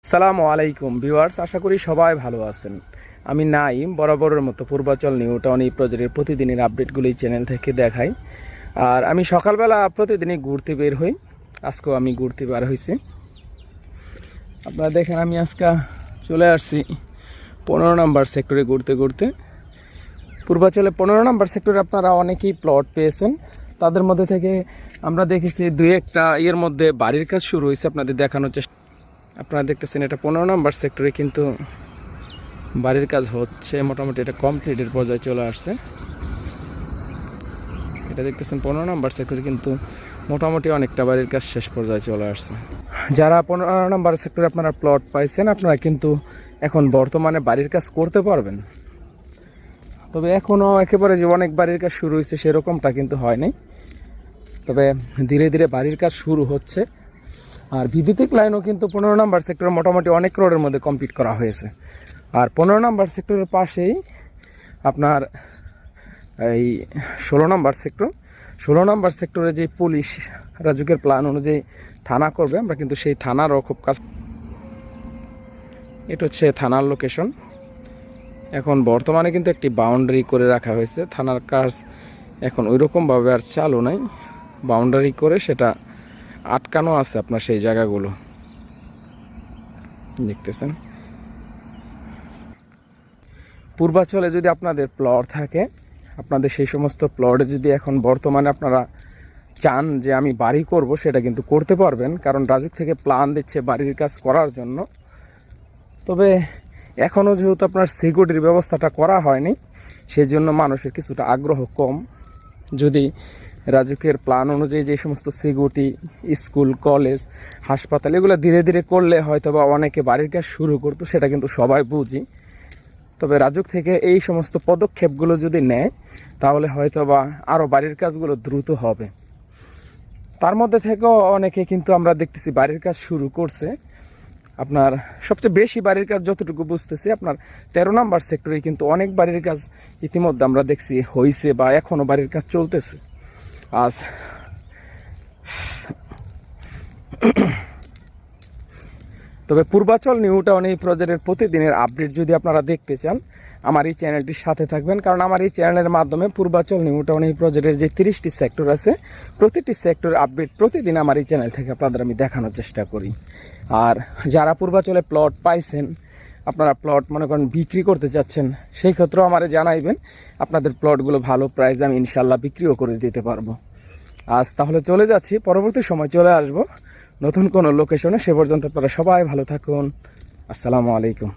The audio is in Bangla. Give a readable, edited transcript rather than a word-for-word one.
আসসালামু আলাইকুম ভিউয়ার্স, আশা করি সবাই ভালো আছেন। আমি নাইম বরাবরের মতো পূর্বাচল নিউ টাউন এই প্রজেক্টের প্রতিদিনের আপডেটগুলি চ্যানেল থেকে দেখাই। আর আমি সকালবেলা প্রতিদিনই ঘুরতে বের হই। আজকেও আমি ঘুরতে বের হয়েছি। আপনারা দেখেন আমি আজকে চলে আসছি 15 নম্বর সেক্টরে ঘুরতে ঘুরতে। পূর্বাচলে 15 নম্বর সেক্টরে আপনারা অনেকেই প্লট পেয়েছেন। তাদের মধ্যে থেকে আমরা দেখেছি দুই একটা এর মধ্যে বাড়ির কাজ শুরু হয়েছে, আপনাদের দেখানোর চেষ্টা। আপনারা দেখতেছেন এটা 15 নম্বর সেক্টরে কিন্তু বাড়ির কাজ হচ্ছে, মোটামুটি এটা কমপ্লিটের পর্যায়ে চলে আসছে। এটা দেখতেছেন 15 নম্বর সেক্টরে কিন্তু মোটামুটি অনেকটা বাড়ির কাজ শেষ পর্যায়ে চলে আসছে। যারা 15 নম্বর সেক্টরে আপনারা প্লট পাইছেন, আপনারা কিন্তু এখন বর্তমানে বাড়ির কাজ করতে পারবেন। তবে এখনও একেবারে যে অনেক বাড়ির কাজ শুরু হয়েছে সেরকমটা কিন্তু হয়নি, তবে ধীরে ধীরে বাড়ির কাজ শুরু হচ্ছে। আর বিদ্যুতিক লাইনও কিন্তু 15 নম্বর সেক্টরে মোটামুটি অনেক রোডের মধ্যে কমপ্লিট করা হয়েছে। আর 15 নম্বর সেক্টরের পাশেই আপনার এই 16 নম্বর সেক্টর, 16 নম্বর সেক্টরে যে পুলিশ রাজুকের প্ল্যান অনুযায়ী থানা করবে, আমরা কিন্তু সেই থানারও খুব কাজ। এটা হচ্ছে থানার লোকেশন। এখন বর্তমানে কিন্তু একটি বাউন্ডারি করে রাখা হয়েছে। থানার কাজ এখন ওইরকমভাবে আর চালু নাই, বাউন্ডারি করে সেটা আটকানো আছে আপনার সেই জায়গাগুলো দেখতেছেন। পূর্বাচলে যদি আপনাদের প্লট থাকে, আপনাদের সেই সমস্ত প্লটে যদি এখন বর্তমানে আপনারা চান যে আমি বাড়ি করব, সেটা কিন্তু করতে পারবেন, কারণ রাজুক থেকে প্ল্যান দিচ্ছে বাড়ির কাজ করার জন্য। তবে এখনও যেহেতু আপনার সিকিউরিটির ব্যবস্থাটা করা হয়নি, সেই জন্য মানুষের কিছুটা আগ্রহ কম। যদি রাজুকের প্ল্যান অনুযায়ী যে সমস্ত সিকিউরিটি, স্কুল, কলেজ, হাসপাতাল এগুলো ধীরে ধীরে করলে হয়তো বা অনেকে বাড়ির কাজ শুরু করতো, সেটা কিন্তু সবাই বুঝি। তবে রাজুক থেকে এই সমস্ত পদক্ষেপগুলো যদি নেয়, তাহলে হয়তো বা আরও বাড়ির কাজগুলো দ্রুত হবে। তার মধ্যে থেকেও অনেকে কিন্তু আমরা দেখতেছি বাড়ির কাজ শুরু করছে। আপনার সবচেয়ে বেশি বাড়ির কাজ যতটুকু বুঝতেছি আপনার 13 নম্বর সেক্টরে কিন্তু অনেক বাড়ির কাজ ইতিমধ্যে আমরা দেখছি হয়েছে বা এখনও বাড়ির কাজ চলতেছে। আজ তবে পূর্বাচল নিউ টাউন এই প্রজেক্টের প্রতিদিনের আপডেট যদি আপনারা দেখতে চান, আমার এই চ্যানেলটির সাথে থাকবেন, কারণ আমার এই চ্যানেলের মাধ্যমে পূর্বাচল নিউ টাউন এই প্রজেক্টের যে 30টি সেক্টর আছে, প্রতিটি সেক্টর আপডেট প্রতিদিন আমার এই চ্যানেল থেকে আপনাদের আমি দেখানোর চেষ্টা করি। আর যারা পূর্বাচলে প্লট পাইছেন, আপনারা প্লট মনে করেন বিক্রি করতে চাচ্ছেন, সেই ক্ষেত্রেও আমারে জানাইবেন। আপনাদের প্লটগুলো ভালো প্রাইসে আমি ইনশাল্লাহ বিক্রিও করে দিতে পারবো। আজ তাহলে চলে যাচ্ছি, পরবর্তী সময় চলে আসবো নতুন কোনো লোকেশনে। সে পর্যন্ত আপনারা সবাই ভালো থাকুন। আসসালামু আলাইকুম।